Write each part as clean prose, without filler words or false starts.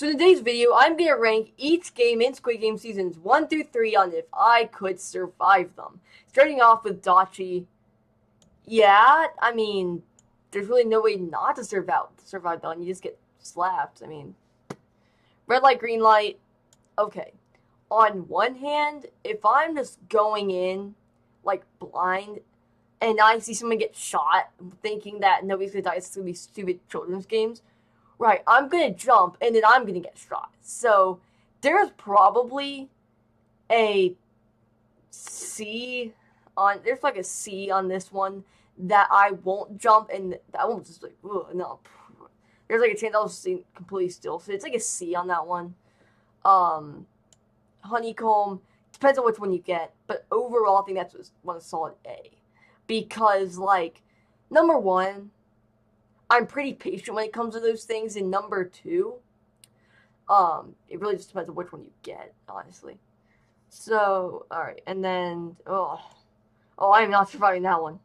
So in today's video, I'm going to rank each game in Squid Game Seasons 1 through 3 on if I could survive them. Starting off with Dachi. Yeah, I mean, there's really no way not to survive them. You just get slapped. I mean, red light, green light. Okay. On one hand, if I'm just going in, like, blind, and I see someone get shot, thinking that nobody's going to die, it's going to be stupid children's games, right, I'm going to jump, and then I'm going to get shot. So, there's probably a C on, there's like a C on this one that I won't jump, and I won't just like, ugh, no. There's like a chance I'll just stay completely still, so it's like a C on that one. Honeycomb, depends on which one you get, but overall I think that's one solid A. Because, like, number one, I'm pretty patient when it comes to those things, and number two, it really just depends on which one you get, honestly. So, alright, and then, I'm not surviving that one.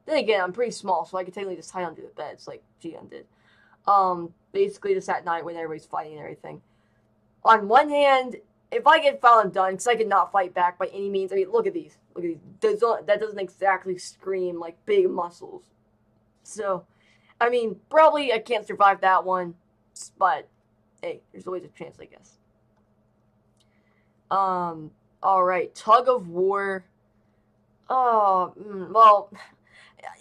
Then again, I'm pretty small, so I could technically just hide under the beds, like GN did. Basically just at night when everybody's fighting and everything. On one hand, if I get found, I'm done, because I could not fight back by any means. I mean, look at these. Look at these. That doesn't exactly scream like big muscles. So, I mean, probably I can't survive that one, but hey, there's always a chance, I guess. Alright, Tug of War. Well,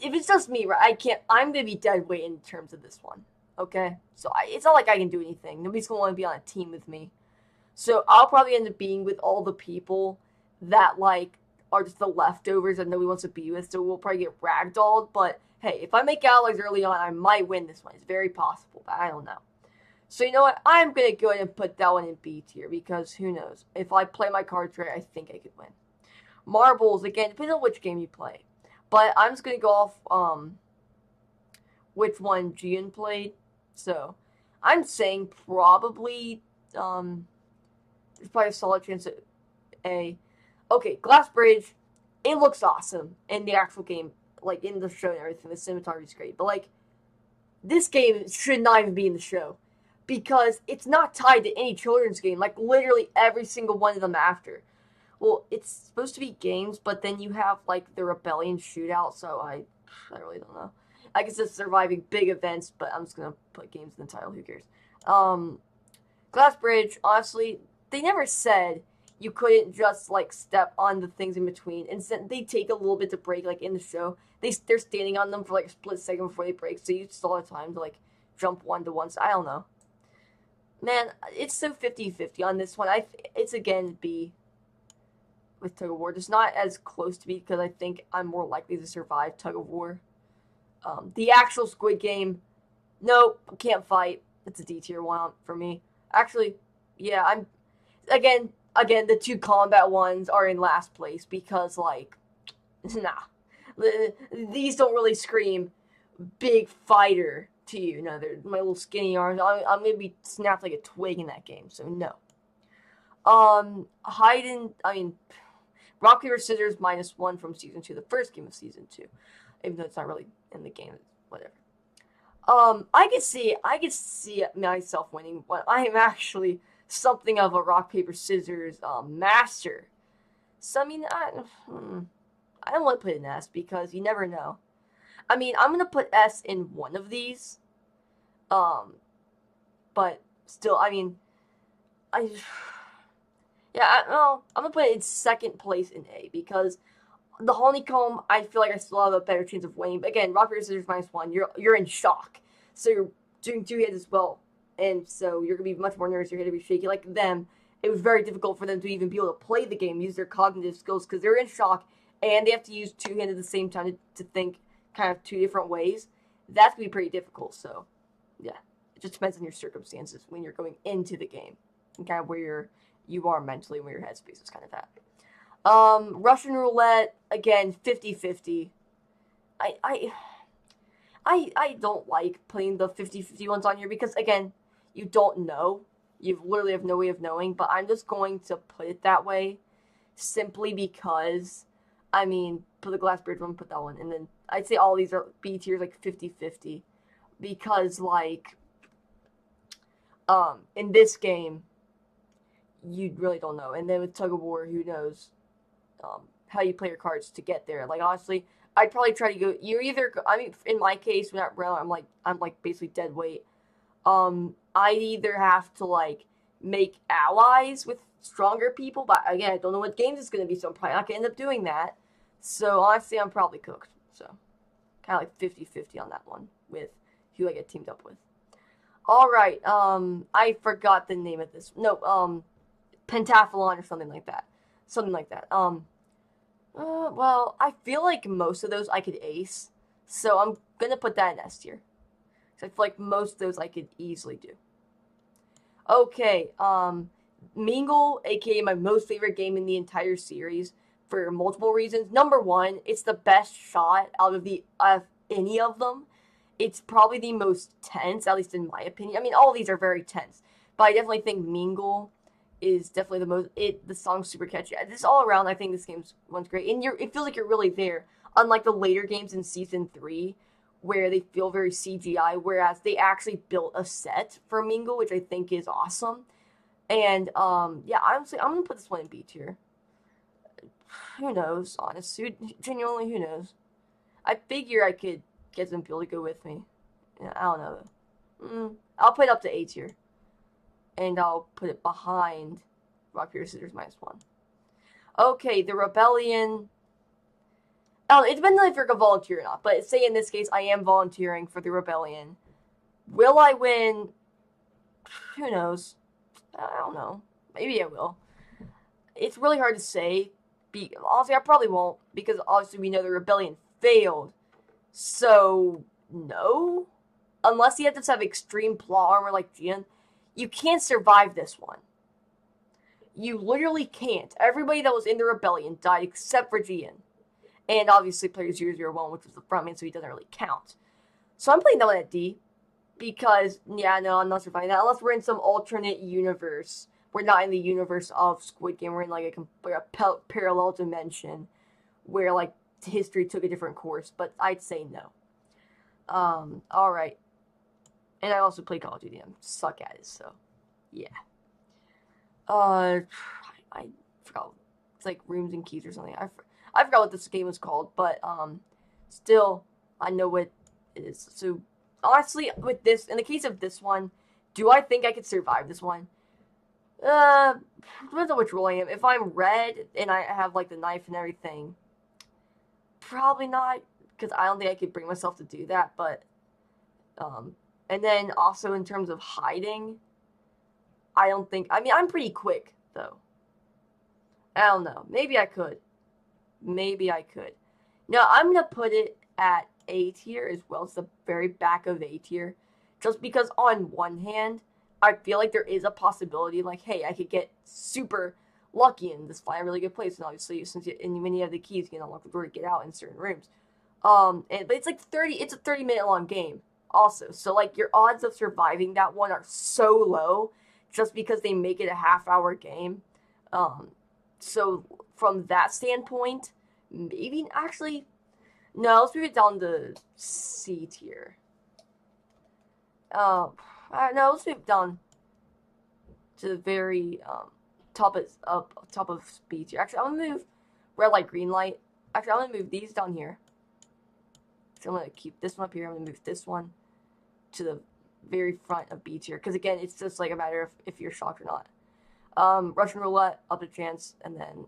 if it's just me, right, I'm gonna be dead weight in terms of this one, okay? So, it's not like I can do anything. Nobody's gonna want to be on a team with me. So, I'll probably end up being with all the people that, like, are just the leftovers that nobody wants to be with, so we'll probably get ragdolled, but hey, if I make allies early on, I might win this one. It's very possible, but I don't know. So, you know what? I'm going to go ahead and put that one in B tier, because who knows? If I play my cards right, I think I could win. Marbles, again, depends on which game you play. But I'm just going to go off which one Gian played. So, I'm saying probably, there's probably a solid chance at A. Okay, Glass Bridge, it looks awesome in the actual game. Like, in the show and everything, the cinematography is great. But, like, this game should not even be in the show. Because it's not tied to any children's game. Like, literally every single one of them after. Well, it's supposed to be games, but then you have, like, the Rebellion shootout, so I really don't know. I guess it's surviving big events, but I'm just gonna put games in the title, who cares. Glass Bridge, honestly, they never said you couldn't just, like, step on the things in between. Instead, they take a little bit to break, like, in the show. They're standing on them for, like, a split second before they break, so you still have time to, like, jump one to one. So I don't know. Man, it's so 50-50 on this one. It's, again, B with Tug of War. Just not as close to B, because I think I'm more likely to survive Tug of War. The actual Squid Game, nope, can't fight. It's a D tier one for me. Actually, yeah, I'm... Again, the two combat ones are in last place because, like, nah. These don't really scream big fighter to you. No, they're my little skinny arms. I'm gonna be snapped like a twig in that game, so no. Rock, Paper, Scissors -1 from Season 2, the first game of Season 2. Even though it's not really in the game, whatever. I could see myself winning, but I am actually something of a rock, paper, scissors master. So, I mean, I don't want to put an S because you never know. I mean, I'm going to put S in one of these. But still, I mean, I'm going to put it in second place in A because the honeycomb, I feel like I still have a better chance of winning. But again, rock, paper, scissors -1, you're in shock. So you're doing two hits as well. And so you're going to be much more nervous. You're going to be shaky like them. It was very difficult for them to even be able to play the game, use their cognitive skills, because they're in shock, and they have to use two hands at the same time to think kind of two different ways. That's going to be pretty difficult. So, yeah. It just depends on your circumstances when you're going into the game. And kind of where you are mentally, where your headspace is kind of at. Russian roulette, again, 50-50. I don't like putting the 50-50 ones on here because, again, you don't know. You literally have no way of knowing, but I'm just going to put it that way simply because, I mean, put the Glass Bridge one, put that one, and then I'd say all these are B tiers, like 50-50, because, like, In this game, you really don't know. And then with tug of war, who knows how you play your cards to get there. Like honestly, I'd probably try to go. You're either. I mean, in my case, when I'm like basically dead weight. I'd either have to like make allies with stronger people, but again, I don't know what games it's gonna be, so I'm probably not gonna end up doing that. So honestly, I'm probably cooked. So kind of like 50-50 on that one with who I get teamed up with. All right. I forgot the name of this. No. Pentathlon or something like that. Something like that. Well, I feel like most of those I could ace, so I'm gonna put that in S tier. So I feel like most of those I could easily do. Okay, Mingle, aka my most favorite game in the entire series, for multiple reasons. Number one, it's the best shot out of any of them. It's probably the most tense, at least in my opinion. I mean, all of these are very tense, but I definitely think Mingle is definitely the most. The song's super catchy. Just all around, I think this one's great, and it feels like you're really there. Unlike the later games in season 3, where they feel very CGI, whereas they actually built a set for Mingle, which I think is awesome. And yeah, honestly, I'm gonna put this one in B tier. Who knows? Honestly, genuinely, who knows? I figure I could get some people to go with me. Yeah, I don't know. I'll put it up to A tier, and I'll put it behind Rock Paper Scissors -1. Okay, the Rebellion. It depends on if you're going to volunteer or not, but say in this case I am volunteering for the Rebellion. Will I win? Who knows? I don't know. Maybe I will. It's really hard to say. Honestly, I probably won't, because obviously we know the Rebellion failed. So, no. Unless you have to have extreme plot armor like Jian, you can't survive this one. You literally can't. Everybody that was in the Rebellion died except for Jian. And obviously player 001, which was the frontman, so he doesn't really count. So I'm playing that one at D. Because, yeah, no, I'm not surviving that. Unless we're in some alternate universe. We're not in the universe of Squid Game. We're in like a parallel dimension where like history took a different course. But I'd say no. Alright. And I also play Call of Duty. I suck at it, so yeah. I forgot. It's like Rooms and Keys or something. I forgot what this game was called, but still, I know what it is. So, honestly, with this, in the case of this one, do I think I could survive this one? Depends on which role I am. If I'm red and I have like the knife and everything, probably not, because I don't think I could bring myself to do that. But, and then also in terms of hiding, I don't think. I mean, I'm pretty quick though. I don't know. Maybe I could. Maybe I could. No, I'm going to put it at A tier as well as the very back of A tier. Just because on one hand, I feel like there is a possibility like, hey, I could get super lucky and just find a really good place. And obviously, when you have the keys, you can unlock the door to get out in certain rooms. But it's like it's a 30-minute long game also. So like your odds of surviving that one are so low just because they make it a half-hour game. So from that standpoint, maybe actually, no, let's move it down to C tier. No, let's move it down to the very top of B tier. Actually, I'm gonna move red light, green light. Actually, I'm gonna move these down here. So I'm gonna keep this one up here. I'm gonna move this one to the very front of B tier, because again, it's just like a matter of if you're shocked or not. Russian roulette, up to chance, and then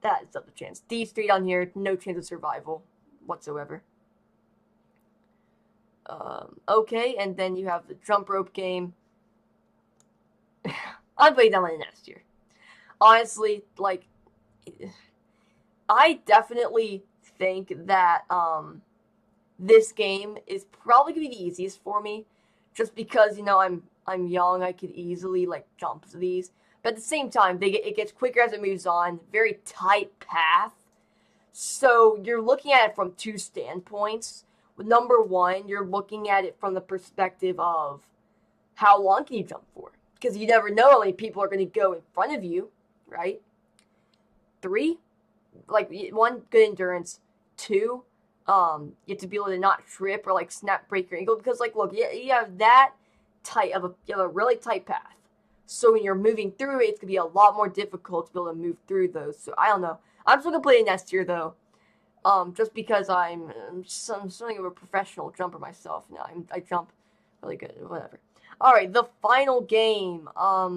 that is up to chance. These three down here, no chance of survival whatsoever. Okay, and then you have the jump rope game. I'm playing that one in next year. Honestly, like, I definitely think that this game is probably gonna be the easiest for me, just because I'm young. I could easily like jump these, but at the same time, it gets quicker as it moves on. Very tight path, so you're looking at it from two standpoints. Number one, you're looking at it from the perspective of how long can you jump for, because you never know how many people are going to go in front of you, right? 3, like 1, good endurance. 2, you have to be able to not trip or like break your ankle, because like look, you have that. tight of you have a really tight path. So when you're moving through it, it's gonna be a lot more difficult to be able to move through those. So I don't know. I'm still gonna play in S tier though. Just because I'm something of a professional jumper myself. You know, I jump really good. Whatever. All right, the final game. I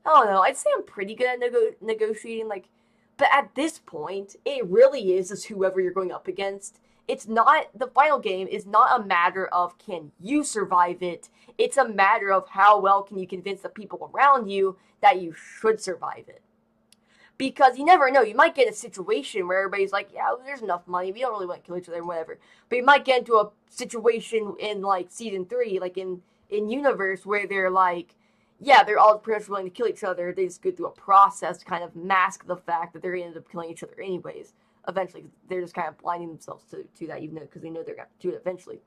don't know. I'd say I'm pretty good at negotiating. Like, but at this point, it really is just whoever you're going up against. It's not the final game is not a matter of can you survive it. It's a matter of how well can you convince the people around you that you should survive it. Because you never know, you might get a situation where everybody's like, yeah, there's enough money, we don't really want to kill each other, whatever. But you might get into a situation in like season 3, like in universe, where they're like, yeah, they're all pretty much willing to kill each other. They just go through a process to kind of mask the fact that they're going to end up killing each other anyways. Eventually, they're just kind of blinding themselves to that, even though because they know they're going to do it eventually.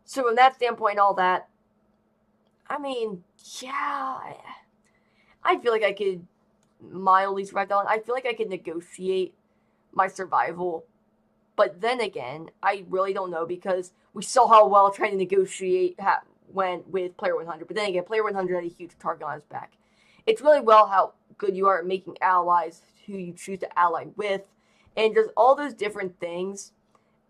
So from that standpoint, all that, I mean, yeah, I feel like I could mildly survive that one. I feel like I could negotiate my survival, but then again, I really don't know because we saw how well trying to negotiate went with Player 100. But then again, Player 100 had a huge target on his back. It's really well how good you are at making allies, who you choose to ally with, and just all those different things,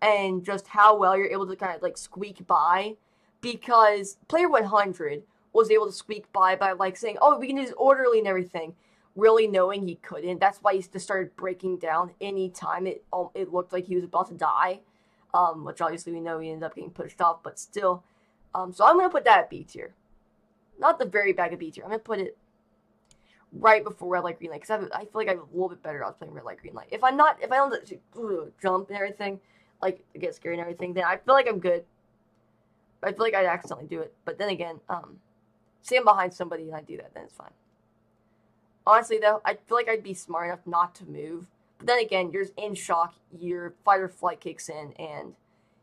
and just how well you're able to kind of like squeak by. Because Player 100 was able to squeak by like saying, oh, we can do this orderly and everything, really knowing he couldn't. That's why he just started breaking down any time it looked like he was about to die, which obviously we know he ended up getting pushed off, but still. So I'm going to put that at B tier. Not the very back of B tier. I'm going to put it right before red light, green light, because I feel like I'm a little bit better at playing red light, green light. If I don't jump and everything, like get scared and everything, then I feel like I'm good. I feel like I'd accidentally do it. But then again, say I'm behind somebody and I do that, then it's fine. Honestly, though, I feel like I'd be smart enough not to move. But then again, you're in shock, your fight or flight kicks in, and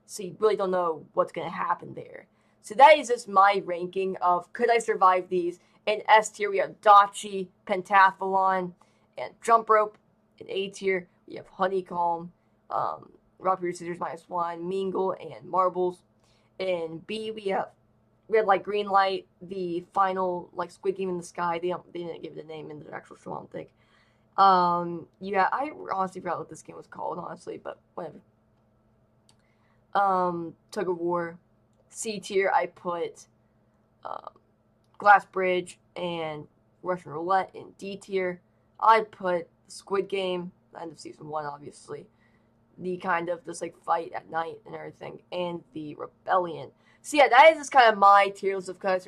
so you really don't know what's going to happen there. So that is just my ranking of could I survive these. In S tier, we have Dachi, Pentathlon, and Jump Rope. In A tier, we have Honeycomb, Rock, Paper, Scissors, -1, Mingle, and Marbles. In B, we have Red Light, Green Light, the final like Squid Game in the Sky. They didn't give it a name in the actual show, I don't think. Yeah, I honestly forgot what this game was called, honestly, but whatever. Tug of War. C tier, I put Glass Bridge and Russian Roulette. In D tier, I put Squid Game, end of season 1, obviously. The kind of just like fight at night and everything, and the Rebellion. So yeah, that is just kind of my tier list of cuts.